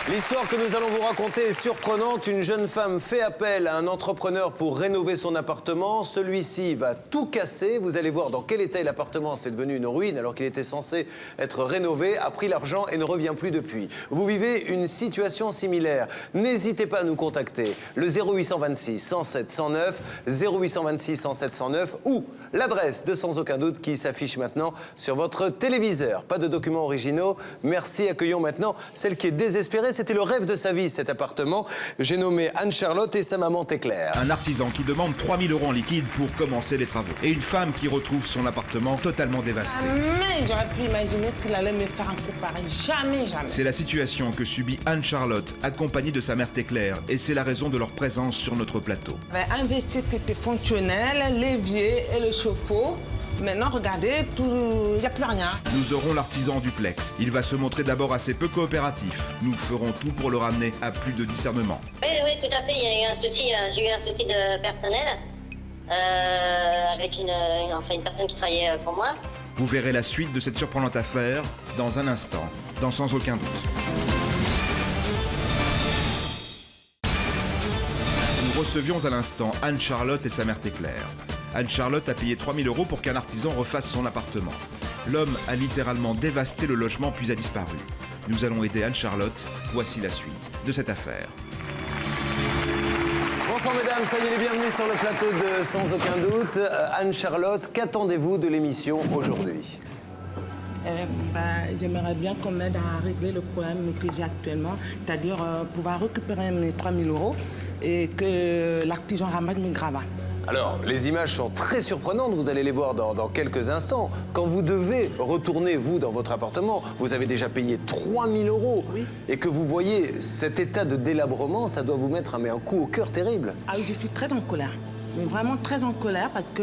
L'histoire que nous allons vous raconter est surprenante. Une jeune femme fait appel à un entrepreneur pour rénover son appartement. Celui-ci va tout casser. Vous allez voir dans quel état est l'appartement. C'est devenu une ruine alors qu'il était censé être rénové. A pris l'argent et ne revient plus depuis. Vous vivez une situation similaire. N'hésitez pas à nous contacter. Le 0826 107 109, 0826 107 109 ou l'adresse de Sans Aucun Doute qui s'affiche maintenant sur votre téléviseur. Pas de documents originaux. Merci. Accueillons maintenant celle qui est désespérée. C'était le rêve de sa vie, cet appartement. J'ai nommé Anne-Charlotte et sa maman Téclair. Un artisan qui demande 3 000 € en liquide pour commencer les travaux. Et une femme qui retrouve son appartement totalement dévasté. Mais j'aurais pu imaginer qu'il allait me faire un coup pareil. Jamais, jamais. C'est la situation que subit Anne-Charlotte, accompagnée de sa mère Téclair. Et c'est la raison de leur présence sur notre plateau. J'avais investi qui était fonctionnel, l'évier et le chauffe-eau. Maintenant, regardez, il n'y a plus rien. Nous aurons l'artisan duplex. Il va se montrer d'abord assez peu coopératif. Nous ferons tout pour le ramener à plus de discernement. Oui, tout à fait. Il y a eu un souci, j'ai eu un souci de personnel avec une personne qui travaillait pour moi. Vous verrez la suite de cette surprenante affaire dans un instant, dans Sans Aucun Doute. Nous recevions à l'instant Anne-Charlotte et sa mère Téclair. Anne-Charlotte a payé 3 000 € pour qu'un artisan refasse son appartement. L'homme a littéralement dévasté le logement puis a disparu. Nous allons aider Anne-Charlotte. Voici la suite de cette affaire. Bonsoir mesdames, soyez les bienvenus sur le plateau de Sans Aucun Doute. Anne-Charlotte, qu'attendez-vous de l'émission aujourd'hui? J'aimerais bien qu'on m'aide à régler le problème que j'ai actuellement, c'est-à-dire pouvoir récupérer mes 3 000 € et que l'artisan ramasse mes gravats. Alors, les images sont très surprenantes, vous allez les voir dans quelques instants. Quand vous devez retourner, vous, dans votre appartement, vous avez déjà payé 3 000 €. Oui. Et que vous voyez cet état de délabrement, ça doit vous mettre un coup au cœur terrible. Ah oui, je suis très en colère. Mais vraiment très en colère parce que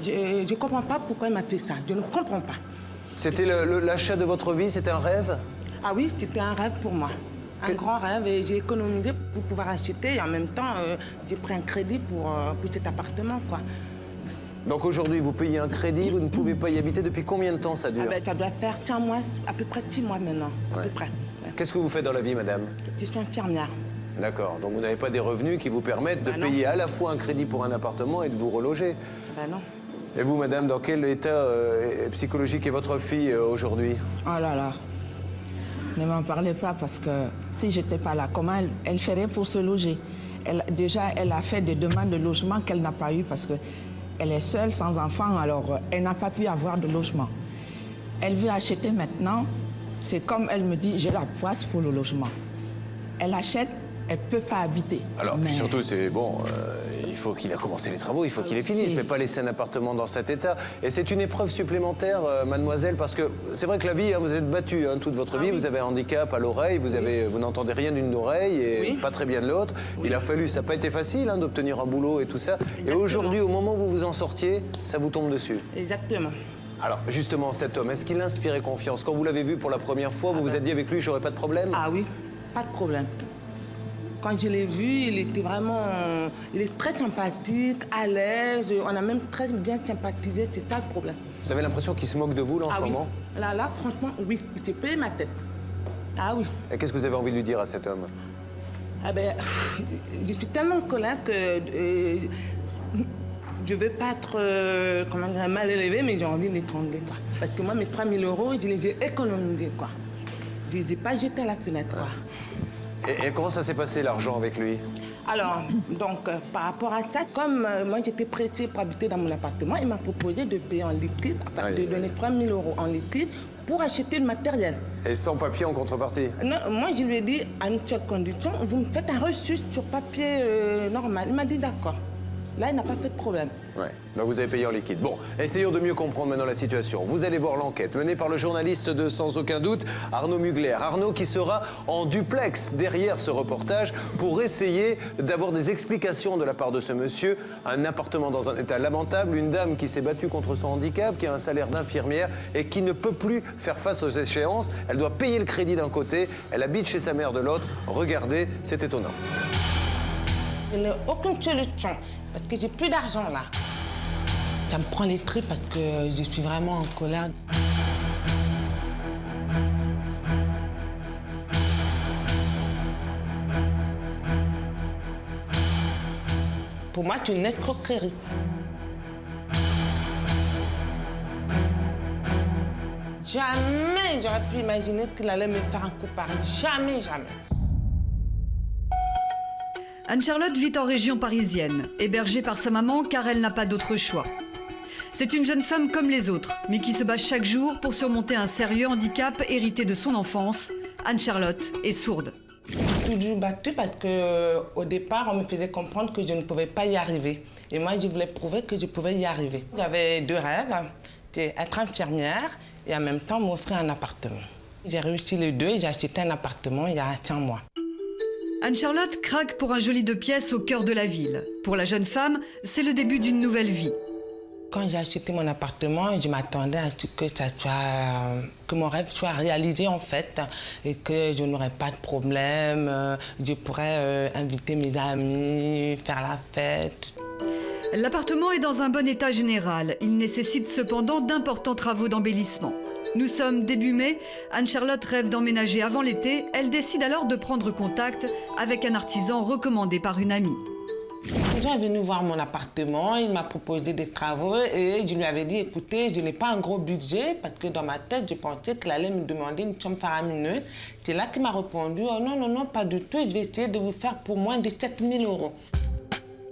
je ne comprends pas pourquoi il m'a fait ça. Je ne comprends pas. C'était l'achat de votre vie, c'était un rêve? Ah oui, c'était un rêve pour moi. Un grand rêve et j'ai économisé pour pouvoir acheter et en même temps, j'ai pris un crédit pour cet appartement, quoi. Donc aujourd'hui, vous payez un crédit, vous ne pouvez pas y habiter. Depuis combien de temps ça dure? Ça doit faire 5 mois, à peu près 6 mois maintenant, à peu près. Ouais. Qu'est-ce que vous faites dans la vie, madame? Je suis infirmière. D'accord, donc vous n'avez pas des revenus qui vous permettent de payer à la fois un crédit pour un appartement et de vous reloger? Ben non. Et vous, madame, dans quel état psychologique est votre fille aujourd'hui? Oh là là, ne m'en parlez pas parce que si je n'étais pas là, comment elle ferait pour se loger? Déjà, elle a fait des demandes de logement qu'elle n'a pas eu parce qu'elle est seule, sans enfant, alors elle n'a pas pu avoir de logement. Elle veut acheter maintenant, c'est comme elle me dit, j'ai la poisse pour le logement. Elle achète, elle ne peut pas habiter. Alors, mais... surtout, c'est bon, il faut qu'il ait commencé les travaux, il faut qu'il les finisse, mais pas laisser un appartement dans cet état. Et c'est une épreuve supplémentaire, mademoiselle, parce que c'est vrai que la vie, vous êtes battue toute votre vie, vous avez un handicap à l'oreille, vous n'entendez rien d'une oreille et pas très bien de l'autre. Il a fallu, ça n'a pas été facile d'obtenir un boulot et tout ça. Exactement. Et aujourd'hui, au moment où vous vous en sortiez, ça vous tombe dessus. Exactement. Alors, justement, cet homme, est-ce qu'il inspirait confiance? Quand vous l'avez vu pour la première fois, vous vous êtes dit avec lui, j'aurais pas de problème? Ah oui, pas de problème. Quand je l'ai vu, il était vraiment... Il est très sympathique, à l'aise. On a même très bien sympathisé, c'est ça le problème. Vous avez l'impression qu'il se moque de vous, là, en ce moment? Là, franchement, oui. Il s'est payé ma tête. Ah oui. Et qu'est-ce que vous avez envie de lui dire à cet homme? Ah ben, je suis tellement en colère que... je ne veux pas être comment dire, mal élevée, mais j'ai envie de l'étrangler, quoi. Parce que moi, mes 3 000 €, je les ai économisés, quoi. Je ne les ai pas jetés à la fenêtre, quoi. Et comment ça s'est passé, l'argent, avec lui? Alors, donc, par rapport à ça, comme moi, j'étais pressée pour habiter dans mon appartement, il m'a proposé de payer en liquide, enfin, de donner 3 000 € en liquide pour acheter le matériel. Et sans papier en contrepartie? Non, moi, je lui ai dit, à une seule condition, vous me faites un reçu sur papier normal. Il m'a dit d'accord. Là, il n'a pas fait de problème. Ouais. Donc vous avez payé en liquide. Bon, essayons de mieux comprendre maintenant la situation. Vous allez voir l'enquête menée par le journaliste de Sans Aucun Doute, Arnaud Mugler. Arnaud qui sera en duplex derrière ce reportage pour essayer d'avoir des explications de la part de ce monsieur. Un appartement dans un état lamentable, une dame qui s'est battue contre son handicap, qui a un salaire d'infirmière et qui ne peut plus faire face aux échéances. Elle doit payer le crédit d'un côté, elle habite chez sa mère de l'autre. Regardez, c'est étonnant. Je n'ai aucune solution parce que j'ai plus d'argent là. Ça me prend les tripes parce que je suis vraiment en colère. Pour moi, c'est une escroquerie. Jamais j'aurais pu imaginer qu'il allait me faire un coup pareil. Jamais, jamais. Anne-Charlotte vit en région parisienne, hébergée par sa maman car elle n'a pas d'autre choix. C'est une jeune femme comme les autres, mais qui se bat chaque jour pour surmonter un sérieux handicap hérité de son enfance. Anne-Charlotte est sourde. J'ai toujours battu parce qu'au départ, on me faisait comprendre que je ne pouvais pas y arriver. Et moi, je voulais prouver que je pouvais y arriver. J'avais 2 rêves, c'était être infirmière et en même temps m'offrir un appartement. J'ai réussi les 2 et j'ai acheté un appartement il y a 5 mois. Anne-Charlotte craque pour un joli 2 pièces au cœur de la ville. Pour la jeune femme, c'est le début d'une nouvelle vie. Quand j'ai acheté mon appartement, je m'attendais à ce que mon rêve soit réalisé en fait et que je n'aurais pas de problème, je pourrais inviter mes amis, faire la fête. L'appartement est dans un bon état général. Il nécessite cependant d'importants travaux d'embellissement. Nous sommes début mai. Anne-Charlotte rêve d'emménager avant l'été. Elle décide alors de prendre contact avec un artisan recommandé par une amie. L'artisan est venu voir mon appartement, il m'a proposé des travaux et je lui avais dit, écoutez, je n'ai pas un gros budget parce que dans ma tête, je pensais qu'il allait me demander une somme faramineuse. C'est là qu'il m'a répondu, oh non, non, non, pas du tout, je vais essayer de vous faire pour moins de 7 000 €.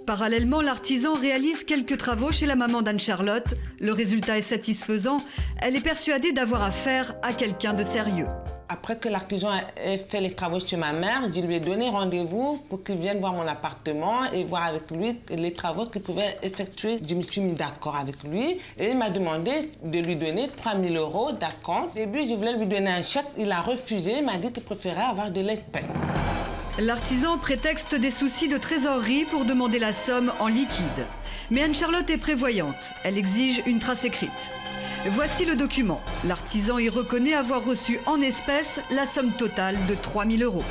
Parallèlement, l'artisan réalise quelques travaux chez la maman d'Anne-Charlotte. Le résultat est satisfaisant. Elle est persuadée d'avoir affaire à quelqu'un de sérieux. Après que l'artisan ait fait les travaux chez ma mère, je lui ai donné rendez-vous pour qu'il vienne voir mon appartement et voir avec lui les travaux qu'il pouvait effectuer. Je me suis mis d'accord avec lui et il m'a demandé de lui donner 3 000 € d'acompte. Au début, je voulais lui donner un chèque. Il a refusé. Il m'a dit qu'il préférait avoir de l'espèce. L'artisan prétexte des soucis de trésorerie pour demander la somme en liquide. Mais Anne-Charlotte est prévoyante. Elle exige une trace écrite. Voici le document. L'artisan y reconnaît avoir reçu en espèces la somme totale de 3 000 €.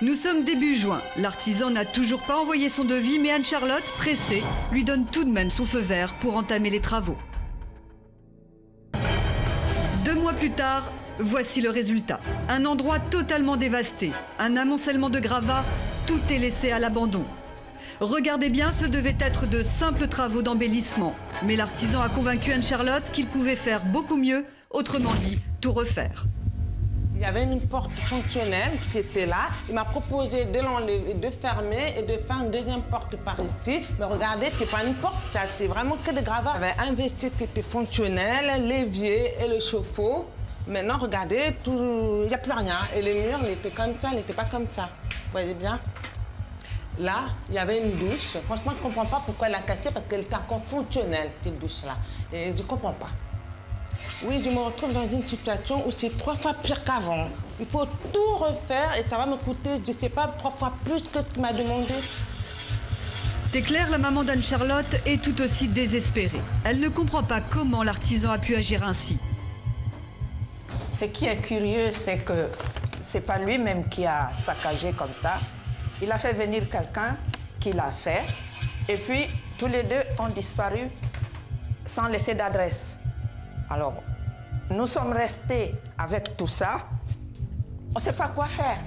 Nous sommes début juin. L'artisan n'a toujours pas envoyé son devis, mais Anne-Charlotte, pressée, lui donne tout de même son feu vert pour entamer les travaux. 2 mois plus tard, voici le résultat. Un endroit totalement dévasté, un amoncellement de gravats, tout est laissé à l'abandon. Regardez bien, ce devait être de simples travaux d'embellissement. Mais l'artisan a convaincu Anne-Charlotte qu'il pouvait faire beaucoup mieux, autrement dit, tout refaire. Il y avait une porte fonctionnelle qui était là. Il m'a proposé de l'enlever, de fermer et de faire une deuxième porte par ici. Mais regardez, c'est pas une porte, c'est vraiment que des gravats. Il y avait un vestiaire qui était fonctionnel, l'évier et le chauffe-eau. Maintenant, regardez, il n'y a plus rien. Et les murs, ils étaient comme ça, ils n'étaient pas comme ça. Vous voyez bien? Là, il y avait une douche. Franchement, je ne comprends pas pourquoi elle a cassé, parce qu'elle était encore fonctionnelle, cette douche-là. Et je ne comprends pas. Oui, je me retrouve dans une situation où c'est 3 fois pire qu'avant. Il faut tout refaire et ça va me coûter, je ne sais pas, 3 fois plus que ce qu'il m'a demandé. Téclaire, la maman d'Anne-Charlotte, est tout aussi désespérée. Elle ne comprend pas comment l'artisan a pu agir ainsi. Ce qui est curieux, c'est que c'est pas lui-même qui a saccagé comme ça. Il a fait venir quelqu'un qui l'a fait. Et puis, tous les 2 ont disparu sans laisser d'adresse. Alors, nous sommes restés avec tout ça. On ne sait pas quoi faire.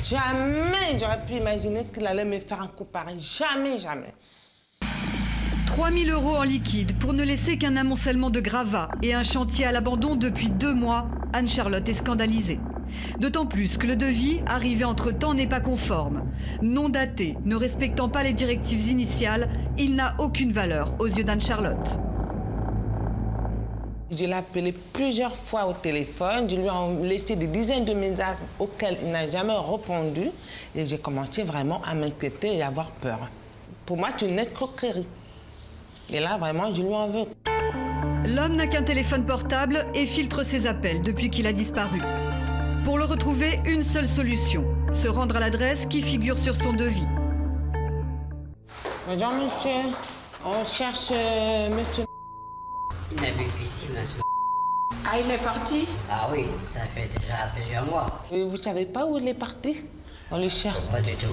Jamais j'aurais pu imaginer qu'il allait me faire un coup pareil. Jamais, jamais. 3 000 € en liquide pour ne laisser qu'un amoncellement de gravats et un chantier à l'abandon depuis 2 mois. Anne-Charlotte est scandalisée. D'autant plus que le devis, arrivé entre-temps, n'est pas conforme. Non daté, ne respectant pas les directives initiales, il n'a aucune valeur aux yeux d'Anne-Charlotte. Je l'ai appelé plusieurs fois au téléphone. Je lui ai laissé des dizaines de messages auxquels il n'a jamais répondu. Et j'ai commencé vraiment à m'inquiéter et à avoir peur. Pour moi, c'est une escroquerie. Et là, vraiment, je lui en veux. L'homme n'a qu'un téléphone portable et filtre ses appels depuis qu'il a disparu. Pour le retrouver, une seule solution, se rendre à l'adresse qui figure sur son devis. Bonjour, monsieur. On cherche monsieur. Il n'habite plus ici, monsieur. Ah, il est parti? Ah oui, ça fait déjà plusieurs mois. Et vous savez pas où il est parti? On le cherche. Pas du tout.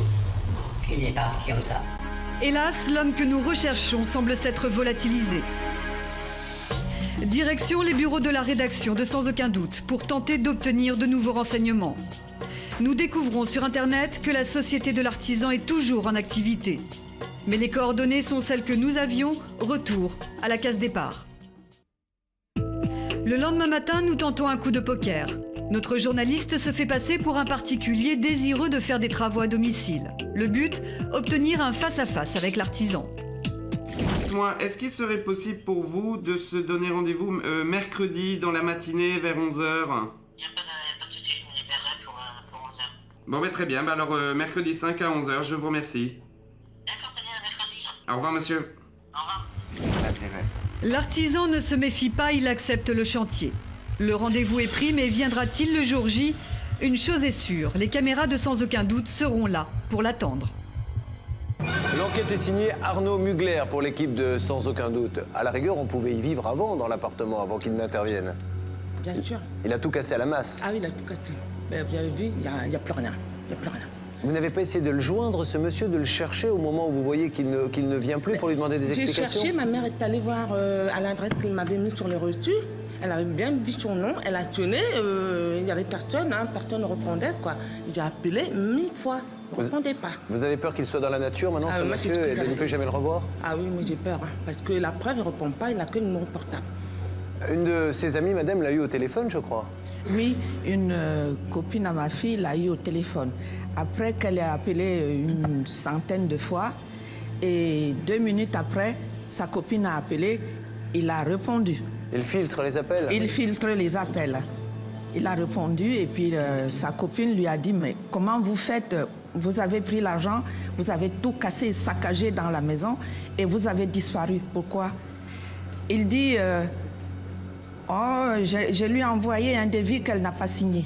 Il est parti comme ça. Hélas, l'homme que nous recherchons semble s'être volatilisé. Direction les bureaux de la rédaction de Sans aucun doute pour tenter d'obtenir de nouveaux renseignements. Nous découvrons sur Internet que la société de l'artisan est toujours en activité. Mais les coordonnées sont celles que nous avions, retour à la case départ. Le lendemain matin, nous tentons un coup de poker. Notre journaliste se fait passer pour un particulier désireux de faire des travaux à domicile. Le but, obtenir un face-à-face avec l'artisan. Dites-moi, est-ce qu'il serait possible pour vous de se donner rendez-vous mercredi dans la matinée vers 11h? Il n'y a pas de souci, je me libérerai pour 11h. Bon, ben très bien. Ben alors, mercredi 5 à 11h, je vous remercie. D'accord, très bien, mercredi. Au revoir, monsieur. Au revoir. L'artisan ne se méfie pas, il accepte le chantier. Le rendez-vous est pris, mais viendra-t-il le jour J? Une chose est sûre, les caméras de Sans Aucun Doute seront là pour l'attendre. L'enquête est signée Arnaud Mugler pour l'équipe de Sans Aucun Doute. À la rigueur, on pouvait y vivre avant dans l'appartement, avant qu'il n'intervienne. Bien sûr. Il a tout cassé à la masse. Ah oui, il a tout cassé. Mais vous avez vu, il n'y a plus rien. Il n'y a plus rien. Vous n'avez pas essayé de le joindre, ce monsieur, de le chercher au moment où vous voyez qu'il ne vient plus pour lui demander des explications? J'ai cherché, ma mère est allée voir à l'adresse qu'il m'avait mis sur le reçu. Elle avait bien vu son nom, elle a sonné, il n'y avait personne, hein, personne ne répondait, quoi. J'ai appelé 1000 fois, il ne répondait pas. Vous avez peur qu'il soit dans la nature maintenant, ce monsieur, et de ne plus jamais le revoir? Ah oui, mais j'ai peur, hein, parce que la preuve, il ne répond pas, il n'a que le numéro portable. Une de ses amies, madame, l'a eu au téléphone, je crois. Oui, une copine à ma fille l'a eu au téléphone. Après qu'elle ait appelé une centaine de fois, et 2 minutes après, sa copine a appelé, il a répondu. Il filtre les appels? Il filtre les appels. Il a répondu et puis sa copine lui a dit « Mais comment vous faites? Vous avez pris l'argent, vous avez tout cassé, saccagé dans la maison et vous avez disparu. Pourquoi ?» Il dit « Oh, je lui ai envoyé un devis qu'elle n'a pas signé. »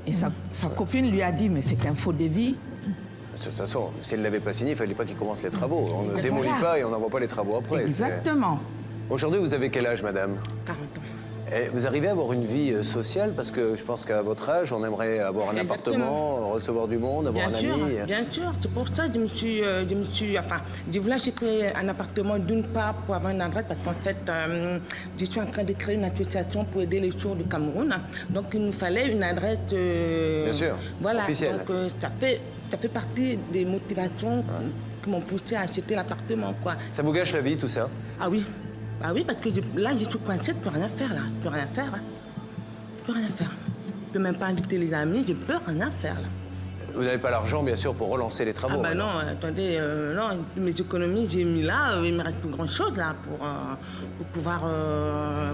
Et sa copine lui a dit « Mais c'est qu'un faux devis. » De toute façon, s'il ne l'avait pas signé, il ne fallait pas qu'il commence les travaux. On ne Et démolit voilà. pas et on n'envoie pas les travaux après. Exactement. Aujourd'hui, vous avez quel âge, madame? 40 ans. Et vous arrivez à avoir une vie sociale? Parce que je pense qu'à votre âge, on aimerait avoir un appartement, recevoir du monde, avoir un ami. Bien sûr, c'est pour ça que j'ai voulu acheter un appartement d'une part pour avoir une adresse, parce qu'en fait, je suis en train de créer une association pour aider les sourds du Cameroun. Donc, il nous fallait une adresse Bien sûr, voilà, officielle. Donc, ça fait partie des motivations qui m'ont poussé à acheter l'appartement, quoi. Ça vous gâche la vie, tout ça? Ah oui. Ah oui, parce que là, je suis coincée, je ne peux rien faire, là. Je ne peux rien faire, hein. Je ne peux rien faire. Je ne peux même pas inviter les amis, je ne peux rien faire, là. Vous n'avez pas l'argent, bien sûr, pour relancer les travaux. Ah bah non, attendez, non, mes économies, j'ai mis là, il ne me reste plus grand-chose, là, pour pouvoir,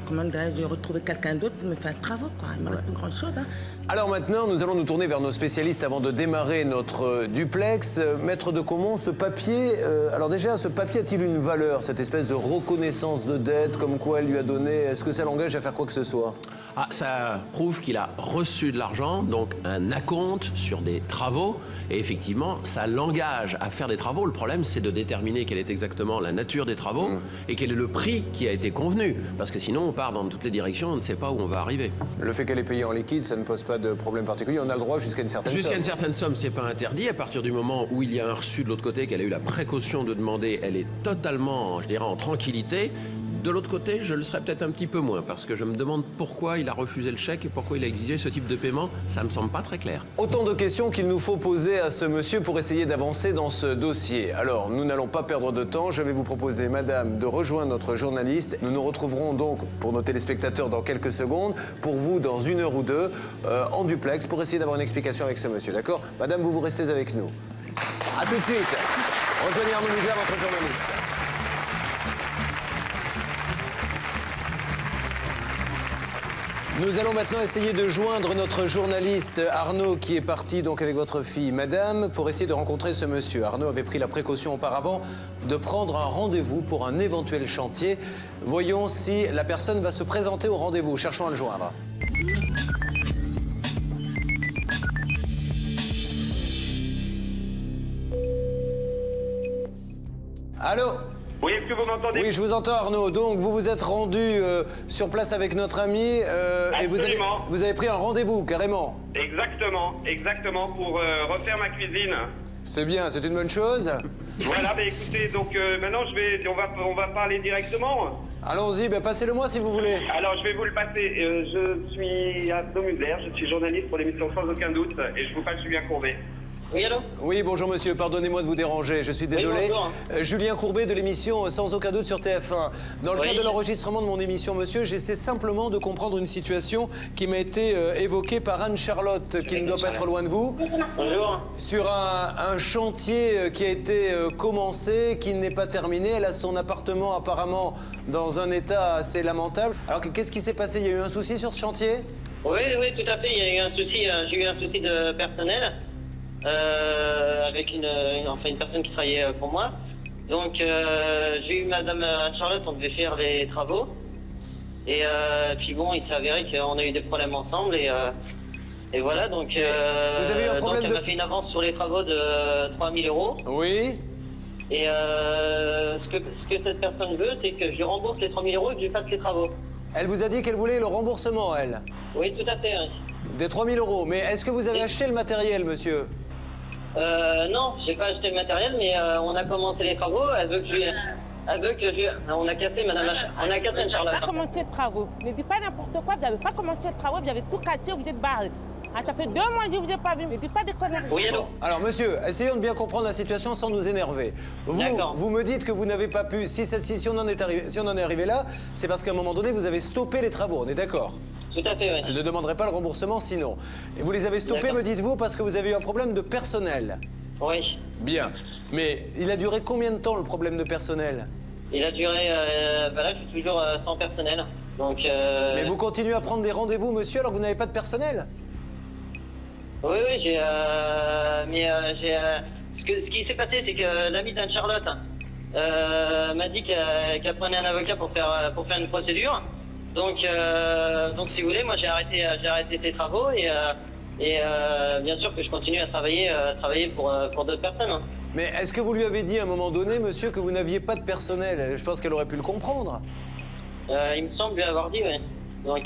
comment dirais-je, retrouver quelqu'un d'autre pour me faire des travaux, quoi. Il ne me reste plus grand-chose, hein. Alors maintenant, nous allons nous tourner vers nos spécialistes avant de démarrer notre duplex. Maître de Caumont, ce papier, alors déjà, ce papier a-t-il une valeur, cette espèce de reconnaissance de dette, comme quoi elle lui a donné, est-ce que ça l'engage à faire quoi que ce soit? Ah, ça prouve qu'il a reçu de l'argent, donc un acompte sur des travaux. Et effectivement, ça l'engage à faire des travaux. Le problème, c'est de déterminer quelle est exactement la nature des travaux et quel est le prix qui a été convenu. Parce que sinon, on part dans toutes les directions, on ne sait pas où on va arriver. Le fait qu'elle est payée en liquide, ça ne pose pas de problème particulier. On a le droit jusqu'à une certaine somme. Jusqu'à une certaine somme, c'est pas interdit. À partir du moment où il y a un reçu de l'autre côté, qu'elle a eu la précaution de demander, elle est totalement, je dirais, en tranquillité. De l'autre côté, je le serais peut-être un petit peu moins, parce que je me demande pourquoi il a refusé le chèque et pourquoi il a exigé ce type de paiement. Ça me semble pas très clair. Autant de questions qu'il nous faut poser à ce monsieur pour essayer d'avancer dans ce dossier. Alors, nous n'allons pas perdre de temps. Je vais vous proposer, madame, de rejoindre notre journaliste. Nous nous retrouverons donc, pour nos téléspectateurs, dans quelques secondes. Pour vous, dans 1 heure ou 2, en duplex, pour essayer d'avoir une explication avec ce monsieur, d'accord? Madame, vous restez avec nous. A tout de suite. Rejoignez Arnaud Mugler, notre journaliste. Nous allons maintenant essayer de joindre notre journaliste Arnaud qui est parti donc avec votre fille, madame, pour essayer de rencontrer ce monsieur. Arnaud avait pris la précaution auparavant de prendre un rendez-vous pour un éventuel chantier. Voyons si la personne va se présenter au rendez-vous. Cherchons à le joindre. Allô ? Oui, est-ce que vous m'entendez? Oui, je vous entends, Arnaud. Donc, vous vous êtes rendu sur place avec notre ami et vous avez pris un rendez-vous, carrément. Exactement, pour refaire ma cuisine. C'est bien, c'est une bonne chose. Voilà, bah écoutez, donc maintenant on va parler directement. Allons-y, passez-le-moi si vous voulez. Alors, je vais vous le passer. Je suis Arnaud Mugler, je suis journaliste pour l'émission Sans Aucun Doute et je vous passe Julien Courbet. Oui, allô? Oui, bonjour monsieur, pardonnez-moi de vous déranger, je suis désolé. bonjour. Julien Courbet de l'émission Sans aucun doute sur TF1. Dans le Oui. cadre de l'enregistrement de mon émission, monsieur, j'essaie simplement de comprendre une situation qui m'a été évoquée par Anne-Charlotte, qui ne doit pas être loin de vous. Bonjour. Sur un chantier qui a été commencé, qui n'est pas terminé. Elle a son appartement apparemment dans un état assez lamentable. Alors qu'est-ce qui s'est passé? Il y a eu un souci sur ce chantier? Oui, tout à fait. Il y a eu un souci. J'ai eu un souci de personnel avec une personne qui travaillait pour moi. Donc j'ai eu Madame Charlotte. On devait faire les travaux. Et puis bon, il s'est avéré qu'on a eu des problèmes ensemble et voilà. Donc vous avez eu un problème donc, elle m'a fait une avance sur les travaux de 3 000 euros. Oui. Et ce que cette personne veut, c'est que je rembourse les 3 000 euros et que je fasse les travaux. Elle vous a dit qu'elle voulait le remboursement, elle? Oui, tout à fait. Oui. Des 3 000 euros. Mais est-ce que vous avez acheté le matériel, monsieur? Non, j'ai pas acheté le matériel, mais on a commencé les travaux. Elle veut que on a cassé Anne-Charlotte. Pas commencé les travaux. Ne dites pas n'importe quoi. Vous n'avez pas commencé les travaux. Vous avez tout cassé. Vous êtes barré. Ah, ça fait 2 mois que je vous ai pas vu. Ne dites pas des conneries. Oui, allô? Alors, monsieur, essayons de bien comprendre la situation sans nous énerver. Vous me dites que vous n'avez pas pu. Si on en est arrivé là, c'est parce qu'à un moment donné, vous avez stoppé les travaux. On est d'accord? Tout à fait, oui. Elle ne demanderait pas le remboursement sinon. Et vous les avez stoppés, me dites-vous, parce que vous avez eu un problème de personnel? Oui. Bien. Mais il a duré combien de temps, le problème de personnel? Il a duré. Là, je suis toujours sans personnel. Donc. Mais vous continuez à prendre des rendez-vous, monsieur, alors que vous n'avez pas de personnel? Oui, j'ai. Ce qui s'est passé, c'est que l'ami d'Anne-Charlotte m'a dit qu'elle prenait un avocat pour faire une procédure. Donc, si vous voulez, moi j'ai arrêté ces travaux et bien sûr que je continue à travailler pour d'autres personnes. Hein. Mais est-ce que vous lui avez dit à un moment donné, monsieur, que vous n'aviez pas de personnel? Je pense qu'elle aurait pu le comprendre. Il me semble lui avoir dit, oui. Donc.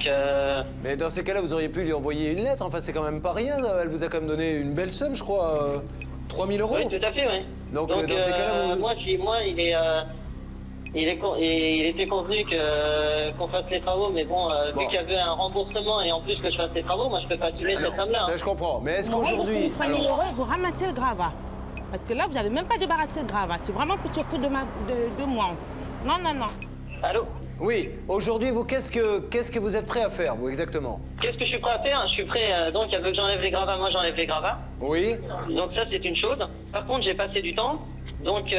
Mais dans ces cas-là, vous auriez pu lui envoyer une lettre. Enfin, c'est quand même pas rien. Elle vous a quand même donné une belle somme, je crois. 3 000 euros. Oui, tout à fait, oui. Donc dans ces cas-là, vous... il était convenu qu'on fasse les travaux, mais bon, vu qu'il y avait un remboursement et en plus que je fasse les travaux, moi je peux pas assumer cette somme-là. Ça, je comprends. Mais est-ce qu'aujourd'hui... Vous prenez 3 000 euros et vous ramassez le gravat. Parce que là, vous n'avez même pas débarrassé le gravat. C'est vraiment pour se foutre de moi. Non. Allô? Oui. Aujourd'hui, vous, qu'est-ce que vous êtes prêt à faire, vous, exactement? Qu'est-ce que je suis prêt à faire? Je suis prêt, donc elle veut que j'enlève les gravats, moi j'enlève les gravats. Oui. Donc ça, c'est une chose. Par contre, j'ai passé du temps, donc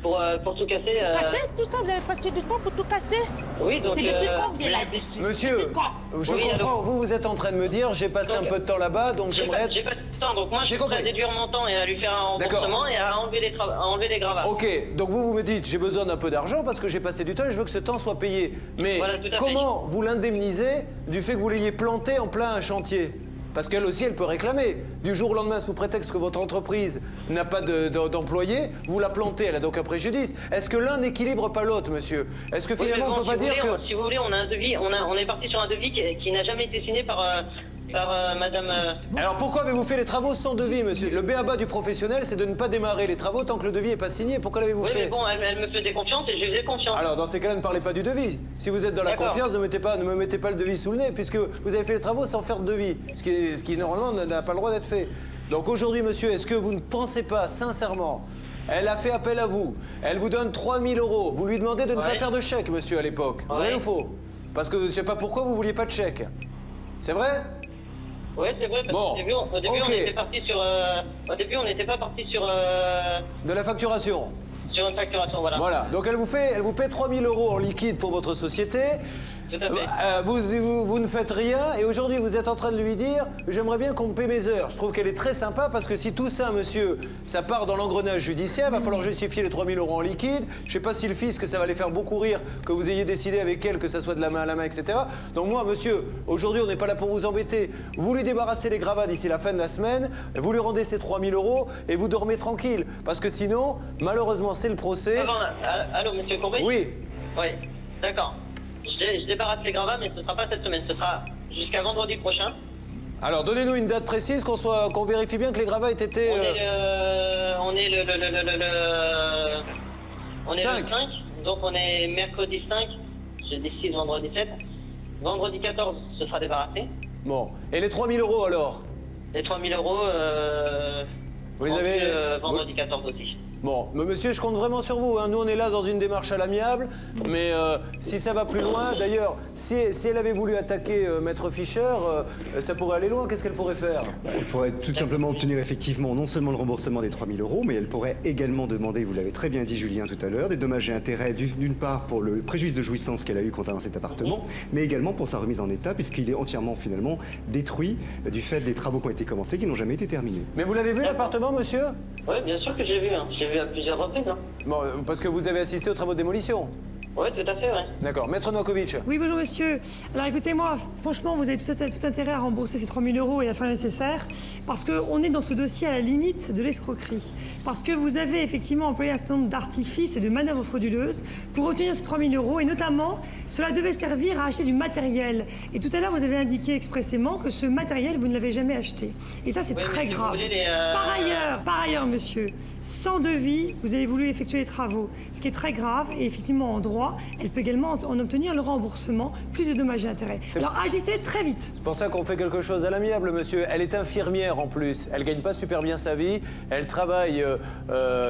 pour tout casser... Casser tout ça, vous avez passé du temps pour tout casser? Oui, donc... C'est depuis quand vous êtes là? Monsieur, je comprends, vous êtes en train de me dire, j'ai passé un peu de temps là-bas, donc j'aimerais... J'ai passé du temps, donc moi je suis prêt à déduire mon temps et à lui faire un remboursement et à enlever les gravats. Ok, donc vous me dites, j'ai besoin d'un peu d'argent parce que j'ai passé du temps et je veux que ce temps soit payé. Mais voilà, tout à comment vous l'indemnisez du fait que vous l'ayez planté en plein un chantier? Parce qu'elle aussi, elle peut réclamer. Du jour au lendemain, sous prétexte que votre entreprise n'a pas d'employés, vous la plantez, elle a donc un préjudice. Est-ce que l'un n'équilibre pas l'autre, monsieur? Est-ce que finalement, on peut pas dire que... Si vous voulez, on a un devis, on est parti sur un devis qui n'a jamais été signé par madame... Alors pourquoi avez-vous fait les travaux sans devis, monsieur? Le b.a.-ba du professionnel, c'est de ne pas démarrer les travaux tant que le devis n'est pas signé. Pourquoi l'avez-vous fait? Oui, mais bon, elle me faisait confiance et je lui faisais confiance. Alors dans ces cas-là, ne parlez pas du devis. Si vous êtes dans la confiance, ne me mettez pas le devis sous le nez, puisque vous avez fait les travaux sans faire de devis. Ce qui normalement n'a pas le droit d'être fait. Donc aujourd'hui, monsieur, est-ce que vous ne pensez pas, sincèrement, elle a fait appel à vous, elle vous donne 3 000 euros, vous lui demandez de ne pas faire de chèque, monsieur, à l'époque. Vrai ou faux? Parce que je ne sais pas pourquoi vous vouliez pas de chèque. C'est vrai? Oui, c'est vrai, parce qu'au début, on était parti sur... au début, on n'était pas parti sur... De la facturation. Sur une facturation, voilà. Voilà, donc elle vous paie 3 000 euros en liquide pour votre société. Tout à fait. Vous ne faites rien et aujourd'hui vous êtes en train de lui dire « j'aimerais bien qu'on me paie mes heures ». Je trouve qu'elle est très sympa parce que si tout ça, monsieur, ça part dans l'engrenage judiciaire, il va falloir justifier les 3 000 euros en liquide. Je ne sais pas si le fisc, ça va les faire beaucoup rire que vous ayez décidé avec elle que ça soit de la main à la main, etc. Donc moi, monsieur, aujourd'hui on n'est pas là pour vous embêter. Vous lui débarrassez les gravats d'ici la fin de la semaine, vous lui rendez ses 3 000 euros et vous dormez tranquille. Parce que sinon, malheureusement, c'est le procès. Allô, monsieur Courbet? Oui. Oui, d'accord. Je débarrasse les gravats, mais ce ne sera pas cette semaine, ce sera jusqu'à vendredi prochain. Alors, donnez-nous une date précise, qu'on vérifie bien que les gravats aient été... On est le 5, donc on est mercredi 5, je décide vendredi 7. Vendredi 14, ce sera débarrassé. Bon, et les 3 000 euros alors? Les 3 000 euros, Vous les avez vendredi 14 aussi. Bon, mais monsieur, je compte vraiment sur vous. Hein. Nous, on est là dans une démarche à l'amiable. Mais si ça va plus loin, d'ailleurs, si elle avait voulu attaquer Maître Fischer, ça pourrait aller loin. Qu'est-ce qu'elle pourrait faire? Elle pourrait tout simplement obtenir effectivement non seulement le remboursement des 3 000 euros, mais elle pourrait également demander, vous l'avez très bien dit Julien tout à l'heure, des dommages et intérêts d'une part pour le préjudice de jouissance qu'elle a eu concernant cet appartement, mais également pour sa remise en état, puisqu'il est entièrement finalement détruit du fait des travaux qui ont été commencés, qui n'ont jamais été terminés. Mais vous l'avez vu l'appartement, monsieur? Oui, bien sûr que j'ai vu. Hein. J'ai vu à plusieurs reprises. Hein. Bon, parce que vous avez assisté aux travaux de démolition? Oui, tout à fait, oui. D'accord. Maître Novakovic. Oui, bonjour monsieur. Alors écoutez-moi, franchement, vous avez tout intérêt à rembourser ces 3 000 euros et à faire le nécessaire, parce qu'on est dans ce dossier à la limite de l'escroquerie. Parce que vous avez effectivement employé un certain nombre d'artifices et de manœuvres frauduleuses pour obtenir ces 3 000 euros, et notamment, cela devait servir à acheter du matériel. Et tout à l'heure, vous avez indiqué expressément que ce matériel, vous ne l'avez jamais acheté. Et ça, c'est très grave. Par ailleurs, monsieur, sans devis, vous avez voulu effectuer les travaux, ce qui est très grave, et effectivement, en droit, elle peut également en obtenir le remboursement, plus de dommages et intérêts. Alors agissez très vite. C'est pour ça qu'on fait quelque chose à l'amiable, monsieur. Elle est infirmière en plus. Elle gagne pas super bien sa vie. Elle travaille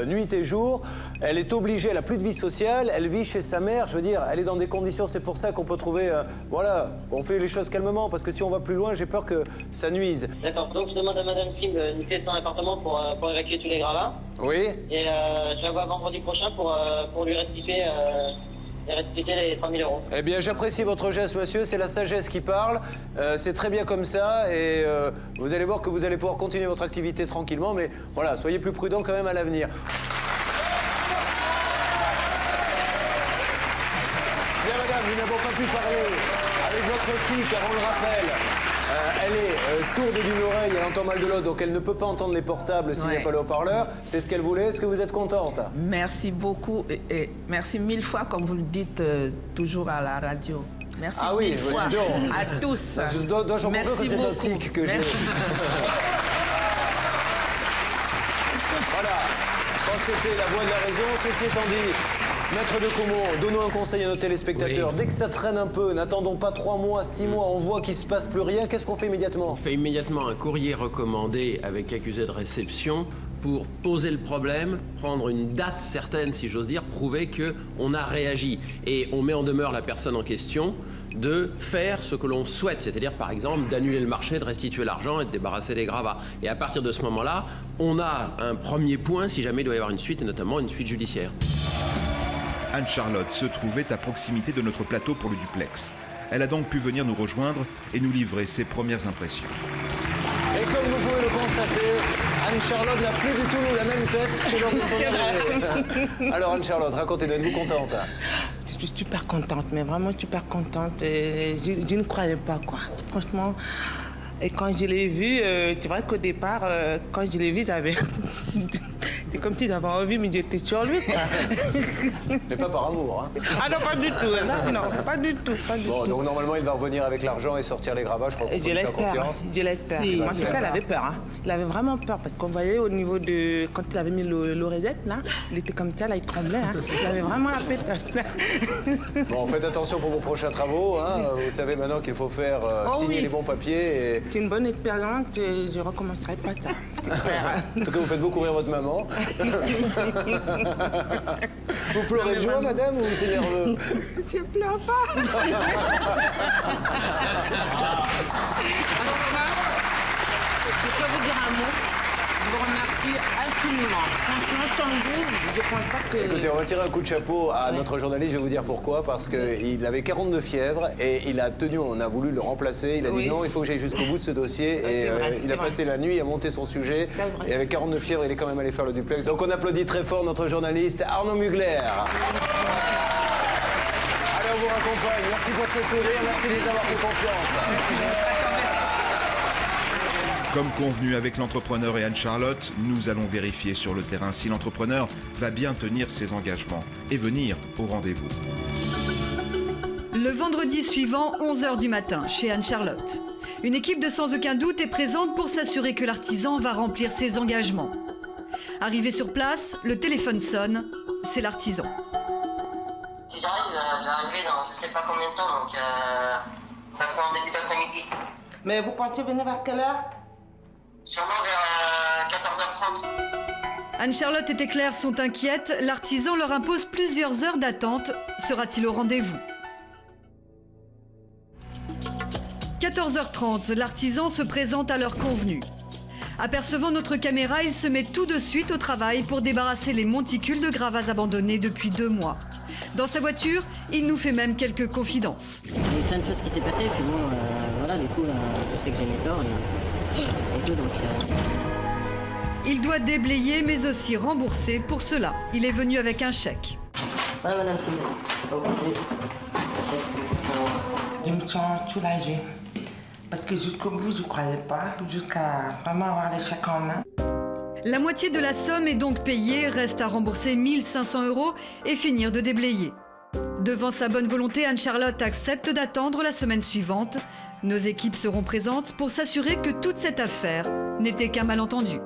nuit et jour. Elle est obligée, elle n'a plus de vie sociale. Elle vit chez sa mère. Je veux dire, elle est dans des conditions. C'est pour ça qu'on peut trouver... voilà, on fait les choses calmement. Parce que si on va plus loin, j'ai peur que ça nuise. D'accord, donc je demande à Madame Kim de nous laisser son appartement pour évacuer tous les gravats. Oui. Et je la vois vendredi prochain pour lui restituer... et restituer les 3 000 euros. Eh bien, j'apprécie votre geste, monsieur. C'est la sagesse qui parle. C'est très bien comme ça. Et vous allez voir que vous allez pouvoir continuer votre activité tranquillement. Mais voilà, soyez plus prudents quand même à l'avenir. Bien, madame, nous n'avons pas pu parler avec votre fille, car on le rappelle. Elle est sourde d'une oreille, elle entend mal de l'autre, donc elle ne peut pas entendre les portables s'il n'y a pas le haut-parleur. C'est ce qu'elle voulait. Est-ce que vous êtes contente? Merci beaucoup et merci 1000 fois, comme vous le dites toujours à la radio. Merci mille fois à tous. Dois-je comprendre que c'est un tic que j'ai? Voilà, je crois que c'était la voix de la raison. Ceci étant dit, Maître de Comont, donnons un conseil à nos téléspectateurs. Oui. Dès que ça traîne un peu, n'attendons pas 3 mois, 6 mois, on voit qu'il ne se passe plus rien. Qu'est-ce qu'on fait immédiatement? On fait immédiatement un courrier recommandé avec accusé de réception pour poser le problème, prendre une date certaine, si j'ose dire, prouver qu'on a réagi. Et on met en demeure la personne en question de faire ce que l'on souhaite, c'est-à-dire par exemple d'annuler le marché, de restituer l'argent et de débarrasser les gravats. Et à partir de ce moment-là, on a un premier point si jamais il doit y avoir une suite, et notamment une suite judiciaire. Anne-Charlotte se trouvait à proximité de notre plateau pour le duplex. Elle a donc pu venir nous rejoindre et nous livrer ses premières impressions. Et comme vous pouvez le constater, Anne-Charlotte n'a plus du tout la même tête que lors de son arrivée. Alors Anne-Charlotte, racontez-nous, êtes-vous contente? Je suis super contente, mais vraiment super contente. Et je ne croyais pas, quoi. Franchement, et quand je l'ai vue, tu vois qu'au départ, quand je l'ai vue, j'avais... C'est comme si j'avais envie, mais j'étais sur lui, quoi. Mais pas par amour, hein? Ah non, pas du tout. Non, pas du tout. Bon, donc normalement, il va revenir avec l'argent et sortir les gravats. Je crois qu'on peut lui faire confiance. Je l'espère. Si, en tout cas, elle avait peur. Hein. Il avait vraiment peur, parce qu'on voyait au niveau de... Quand il avait mis l'oreillette, là, il était comme ça, là, il tremblait. Hein. Il avait vraiment la pétasse. Bon, faites attention pour vos prochains travaux. Hein. Vous savez maintenant qu'il faut faire signer les bons papiers. Et... C'est une bonne expérience et je ne recommencerai pas ça. En tout cas, vous faites beaucoup rire votre maman. Vous pleurez de joie, madame, ou c'est nerveux? Je pleure pas. Je peux vous dire un mot. Je vous remercie infiniment. Franchement, sans vous, je ne pense pas que... Écoutez, on va tirer un coup de chapeau à notre journaliste, je vais vous dire pourquoi. Parce qu'il avait 42 fièvres et il a tenu, on a voulu le remplacer. Il a dit non, il faut que j'aille jusqu'au bout de ce dossier. Et il a passé la nuit à monter son sujet. Et avec 42 fièvres, il est quand même allé faire le duplex. Donc on applaudit très fort notre journaliste Arnaud Mugler. Allez, on vous raccompagne. Merci pour ce sourire, merci de nous avoir fait confiance. Comme convenu avec l'entrepreneur et Anne-Charlotte, nous allons vérifier sur le terrain si l'entrepreneur va bien tenir ses engagements et venir au rendez-vous. Le vendredi suivant, 11h du matin, chez Anne-Charlotte. Une équipe de sans aucun doute est présente pour s'assurer que l'artisan va remplir ses engagements. Arrivé sur place, le téléphone sonne, c'est l'artisan. Si j'arrive, je vais arriver dans je sais pas combien de temps, donc ça sera en début d'après-midi. Mais vous pensez venir vers quelle heure? Anne-Charlotte et Claire sont inquiètes. L'artisan leur impose plusieurs heures d'attente. Sera-t-il au rendez-vous ? 14h30, l'artisan se présente à l'heure convenue. Apercevant notre caméra, il se met tout de suite au travail pour débarrasser les monticules de gravats abandonnés depuis 2 mois. Dans sa voiture, il nous fait même quelques confidences. Il y a eu plein de choses qui s'est passées, puis bon, voilà, du coup, je sais que j'ai mes torts, et c'est tout, donc... Il doit déblayer, mais aussi rembourser. Pour cela, il est venu avec un chèque. Voilà, madame, c'est bon. Je me sens soulagée. Parce que jusqu'au bout, je ne croyais pas, jusqu'à vraiment avoir les chèques en main. La moitié de la somme est donc payée, reste à rembourser 1 500 € et finir de déblayer. Devant sa bonne volonté, Anne-Charlotte accepte d'attendre la semaine suivante. Nos équipes seront présentes pour s'assurer que toute cette affaire n'était qu'un malentendu.